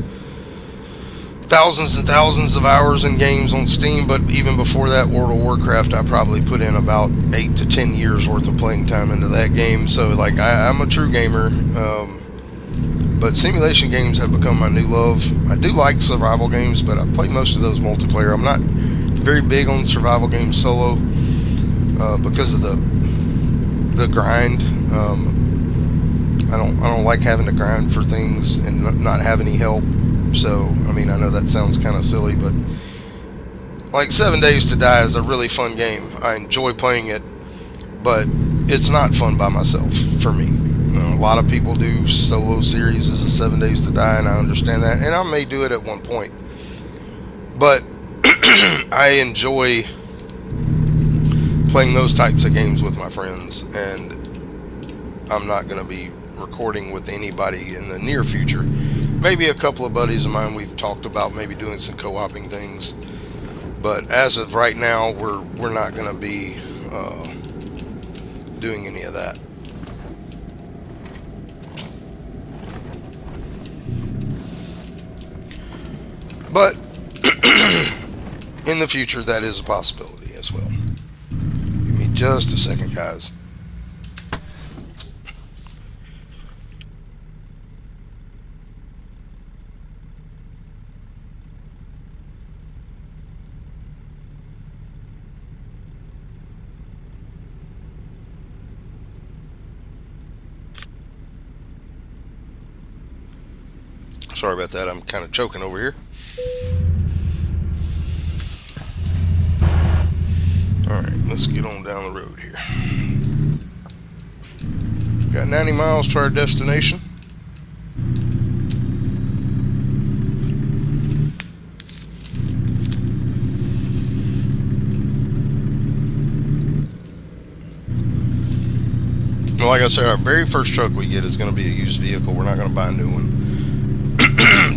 Speaker 1: thousands and thousands of hours in games on Steam, but even before that, World of Warcraft, I probably put in about 8 to 10 years worth of playing time into that game. So like I'm a true gamer. But simulation games have become my new love. I do like survival games, but I play most of those multiplayer. I'm not very big on survival games solo because of the grind. I don't like having to grind for things and not have any help. So I mean, I know that sounds kind of silly, but like 7 Days to Die is a really fun game. I enjoy playing it, but it's not fun by myself for me. A lot of people do solo series as a 7 Days to Die, and I understand that, and I may do it at one point. But I enjoy playing those types of games with my friends, and I'm not going to be recording with anybody in the near future. Maybe a couple of buddies of mine, we've talked about maybe doing some co-oping things, but as of right now, we're not going to be doing any of that. But in the future, that is a possibility as well. Give me just a second, guys. Sorry about that. I'm kind of choking over here. Alright, let's get on down the road here. Got 90 miles to our destination. Like I said, our very first truck we get is going to be a used vehicle. We're not going to buy a new one.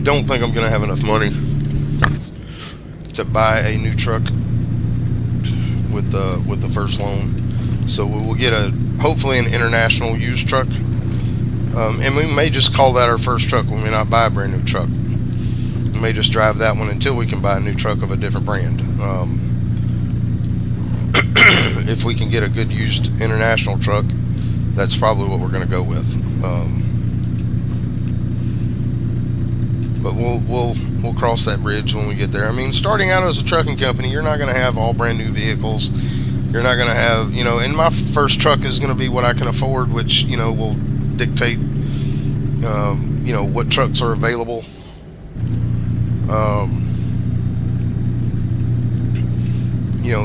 Speaker 1: Don't think I'm going to have enough money to buy a new truck with the first loan. So we will get hopefully an international used truck, and we may just call that our first truck. We may not buy a brand new truck. We may just drive that one until we can buy a new truck of a different brand. If we can get a good used international truck, that's probably what we're going to go with. But we'll cross that bridge when we get there. I mean, starting out as a trucking company, you're not going to have all brand new vehicles. You're not going to have, and my first truck is going to be what I can afford, which, will dictate, what trucks are available.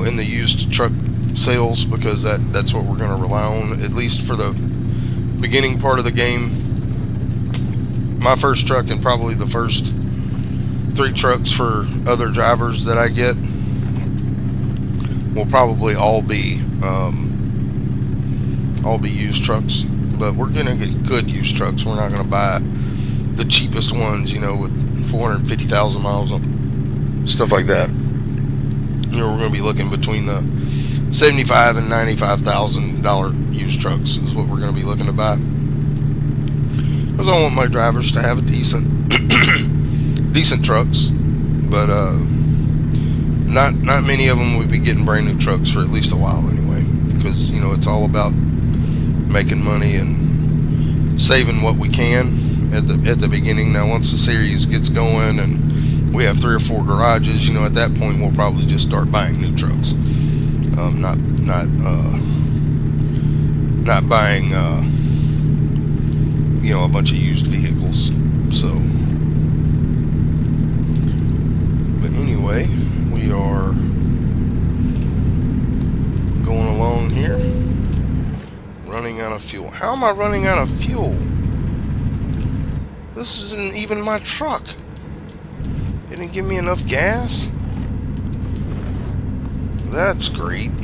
Speaker 1: In the used truck sales, because that's what we're going to rely on, at least for the beginning part of the game. My first truck and probably the first 3 trucks for other drivers that I get will probably all be used trucks, but we're going to get good used trucks. We're not going to buy the cheapest ones, with 450,000 miles on stuff like that. We're going to be looking between the $75,000 and $95,000 used trucks is what we're going to be looking to buy, because I want my drivers to have a decent trucks, but not many of them will be getting brand new trucks for at least a while anyway, because it's all about making money and saving what we can at the beginning. Now, once the series gets going and we have 3 or 4 garages, at that point we'll probably just start buying new trucks. Not buying a bunch of used vehicles. So, but anyway, we are going along here, running out of fuel. How am I running out of fuel? This isn't even my truck. They didn't give me enough gas? That's great. I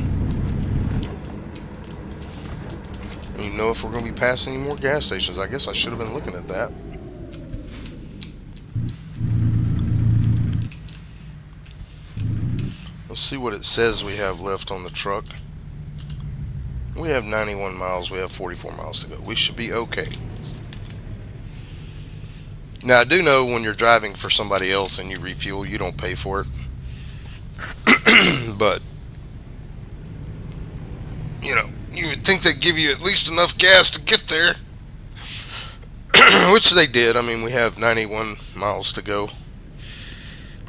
Speaker 1: don't even know if we're going to be passing any more gas stations. I guess I should have been looking at that. Let's see what it says we have left on the truck. We have 91 miles. We have 44 miles to go. We should be okay. Now, I do know when you're driving for somebody else and you refuel, you don't pay for it. But, you would think they'd give you at least enough gas to get there. Which they did. I mean, we have 91 miles to go.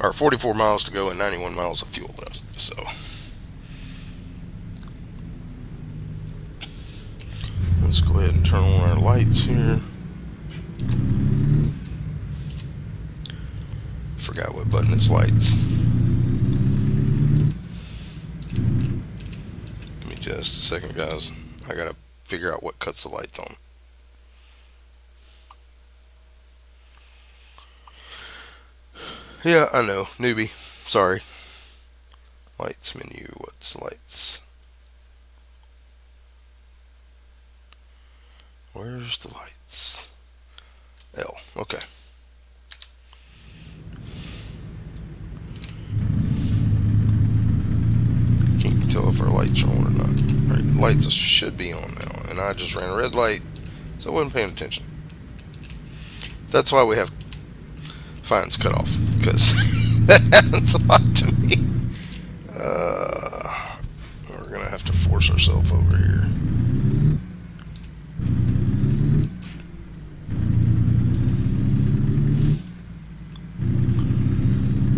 Speaker 1: Or 44 miles to go and 91 miles of fuel left. So, let's go ahead and turn on our lights here. Forgot what button is lights. Give me just a second, guys. I gotta figure out what cuts the lights on. Yeah, I know. Newbie. Sorry. Lights menu. What's lights? Where's the lights? L. Okay. Can't tell if our lights are on or not. All right, lights should be on now. And I just ran a red light, so I wasn't paying attention. That's why we have fines cut off, because that happens a lot to me. We're gonna have to force ourselves over here.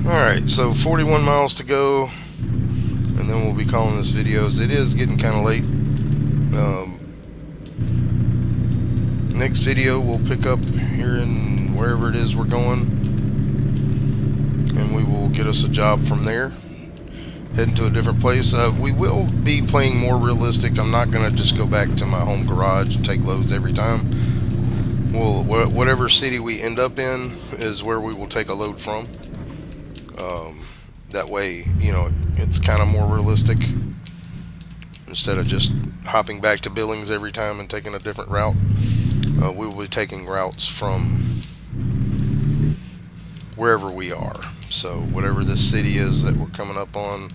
Speaker 1: Alright, so 41 miles to go, and then we'll be calling this videos. It is getting kind of late. Next video we'll pick up here in wherever wherever it is we're going, and we will get us a job from there. Heading to a different place. We will be playing more realistic. I'm not going to just go back to my home garage and take loads every time. Whatever city we end up in is where we will take a load from. That way, it's kind of more realistic instead of just hopping back to Billings every time and taking a different route. We will be taking routes from wherever we are. So whatever this city is that we're coming up on,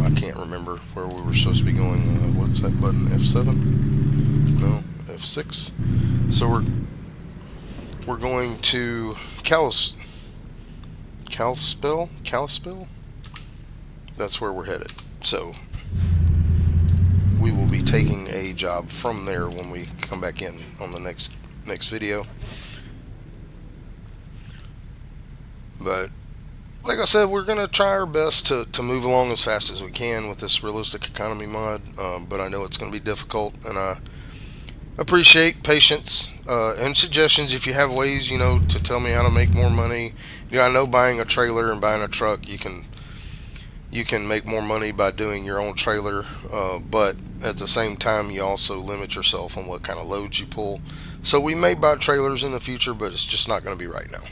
Speaker 1: I can't remember where we were supposed to be going. What's that button? F7? No, F6. So we're going to Kalispell. That's where we're headed. So we will be taking a job from there when we come back in on the next video. But like I said, we're going to try our best to move along as fast as we can with this realistic economy mod, but I know it's going to be difficult, and I appreciate patience and suggestions. If you have ways, to tell me how to make more money. I know buying a trailer and buying a truck, you can make more money by doing your own trailer, but at the same time, you also limit yourself on what kind of loads you pull. So we may buy trailers in the future, but it's just not going to be right now.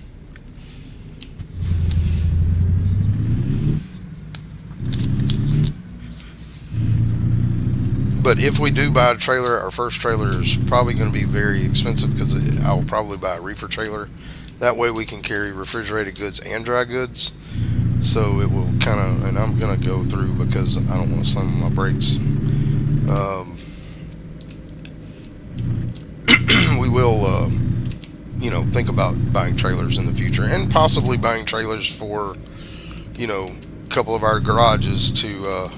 Speaker 1: But if we do buy a trailer, our first trailer is probably going to be very expensive because I will probably buy a reefer trailer. That way we can carry refrigerated goods and dry goods. So it will kind of, and I'm going to go through because I don't want to slam my brakes. We will, think about buying trailers in the future and possibly buying trailers for, a couple of our garages to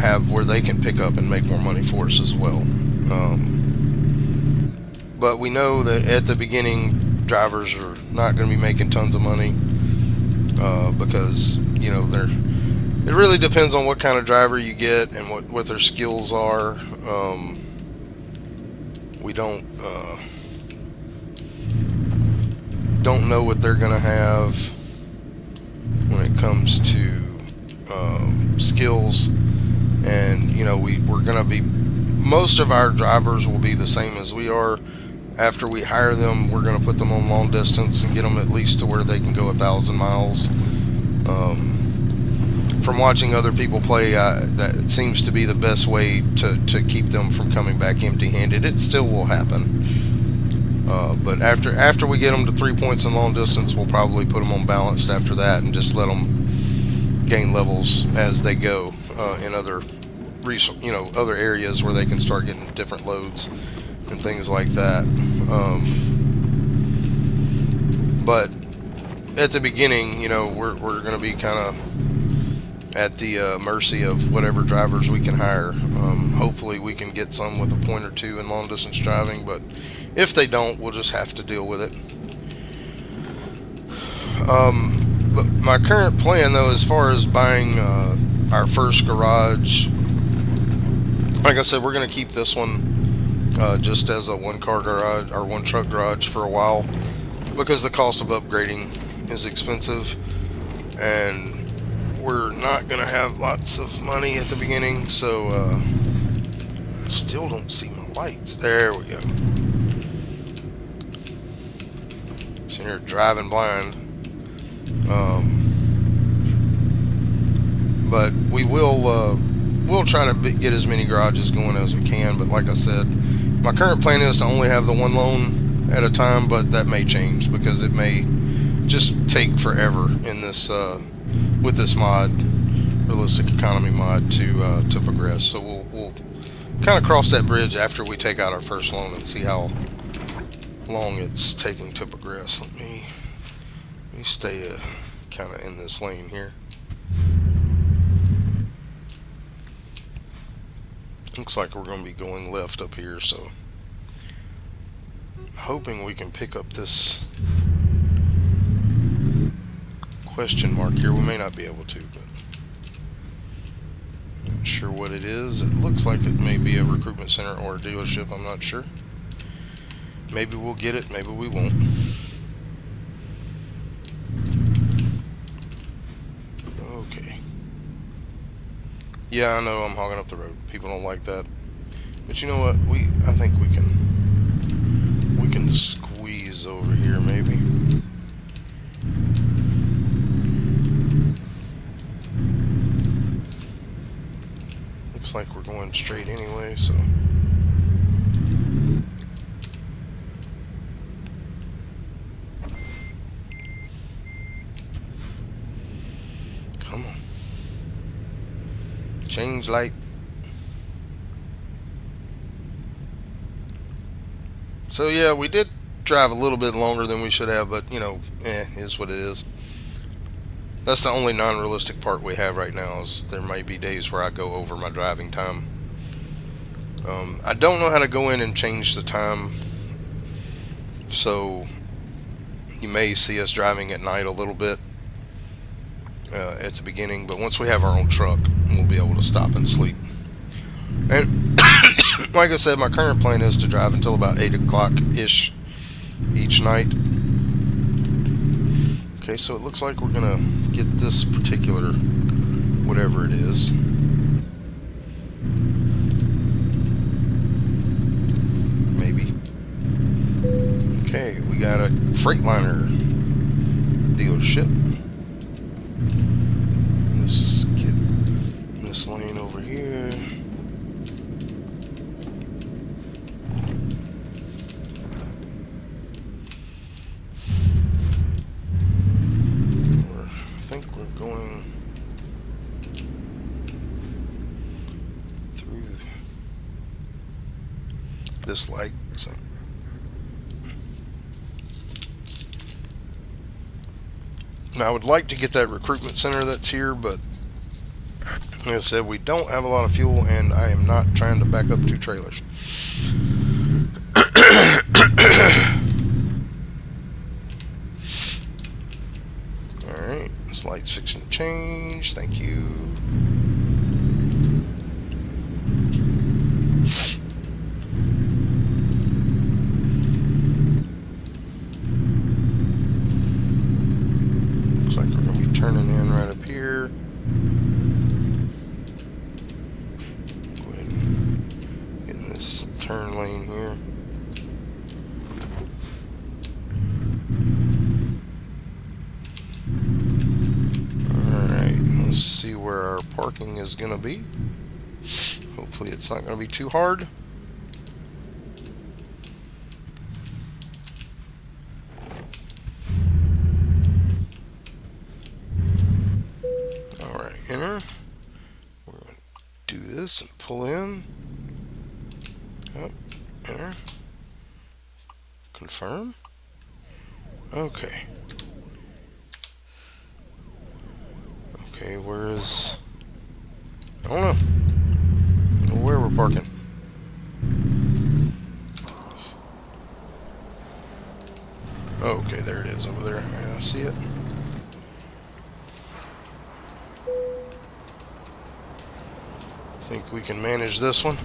Speaker 1: have where they can pick up and make more money for us as well. But we know that at the beginning, drivers are not going to be making tons of money because it really depends on what kind of driver you get and what their skills are. We don't know what they're going to have when it comes to skills. And we're going to be, most of our drivers will be the same as we are. After we hire them, we're going to put them on long distance and get them at least to where they can go 1,000 miles. From watching other people play, that seems to be the best way to keep them from coming back empty-handed. It still will happen, but after we get them to 3 points in long distance, we'll probably put them on balanced after that and just let them gain levels as they go in other areas where they can start getting different loads and things like that. But at the beginning, we're going to be kind of at the mercy of whatever drivers we can hire. Hopefully we can get some with a point or two in long distance driving, but if they don't, we'll just have to deal with it. But my current plan, though, as far as buying our first garage, like I said, we're going to keep this one just as a one-car garage or one-truck garage for a while because the cost of upgrading is expensive, and we're not going to have lots of money at the beginning. So I still don't see my lights. There we go. Sitting here driving blind. But we'll try to get as many garages going as we can. But like I said, my current plan is to only have the one loan at a time, but that may change because it may just take forever in this with this mod, realistic economy mod, to progress. So we'll kind of cross that bridge after we take out our first loan and see how long it's taking to progress. Let me stay kind of in this lane here. Looks like we're going to be going left up here, so I'm hoping we can pick up this question mark here. We may not be able to, but not sure what it is. It looks like it may be a recruitment center or a dealership. I'm not sure. Maybe we'll get it, maybe we won't. Okay. Yeah, I know I'm hogging up the road. People don't like that. But you know what? I think we can squeeze over here maybe. Looks like we're going straight anyway, so come on. Change light. So yeah, we did drive a little bit longer than we should have, but you know, is what it is. That's the only non-realistic part we have right now. Is there might be days where I go over my driving time. I don't know how to go in and change the time, so you may see us driving at night a little bit at the beginning. But once we have our own truck, we'll be able to stop and sleep. And like I said, my current plan is to drive until about 8 o'clock ish each night. Okay, so it looks like we're gonna get this particular whatever it is. Maybe. Okay, we got a Freightliner dealership. Let's get this lane over here. I think we're going through this light. So now I would like to get that recruitment center that's here, but like I said, we don't have a lot of fuel, and I am not trying to back up 2 trailers. Alright, this light's fixing to change. Thank you. Looks like we're going to be turning in right up here. Go ahead and get in this turn lane here. Alright, let's see where our parking is going to be. Hopefully it's not going to be too hard. Alright, enter. We're going to do this and pull in. Up, enter. Confirm. Okay. Okay, where is... I don't know. I don't know where we're parking. Okay, there it is over there. I see it. Think we can manage this one.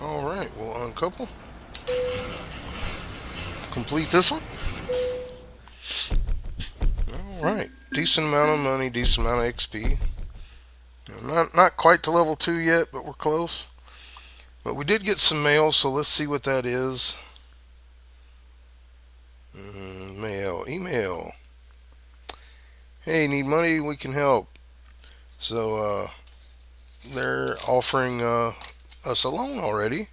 Speaker 1: Alright, we'll uncouple. Complete this one. Alright, decent amount of money, decent amount of XP. Not quite to level 2 yet, but we're close. But we did get some mail, so let's see what that is. Mail, email. Hey, need money? We can help. So, they're offering us a loan already.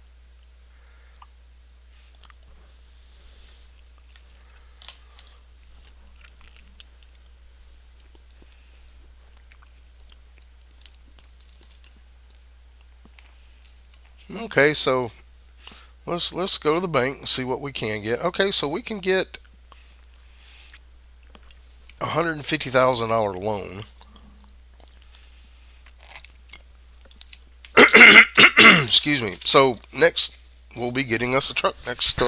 Speaker 1: Okay, so let's go to the bank and see what we can get. Okay, so we can get $150,000 loan. Excuse me. So next we'll be getting us a truck next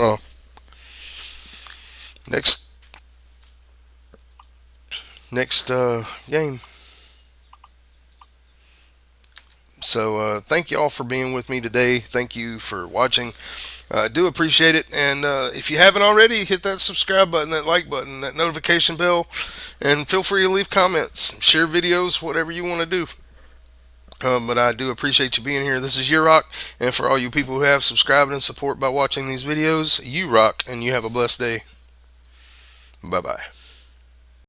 Speaker 1: game. So thank you all for being with me today. Thank you for watching. I do appreciate it. And if you haven't already, hit that subscribe button, that like button, that notification bell, and feel free to leave comments, share videos, whatever you want to do. But I do appreciate you being here. This is Year Rock, and for all you people who have subscribed and support by watching these videos, you rock, and you have a blessed day. Bye bye.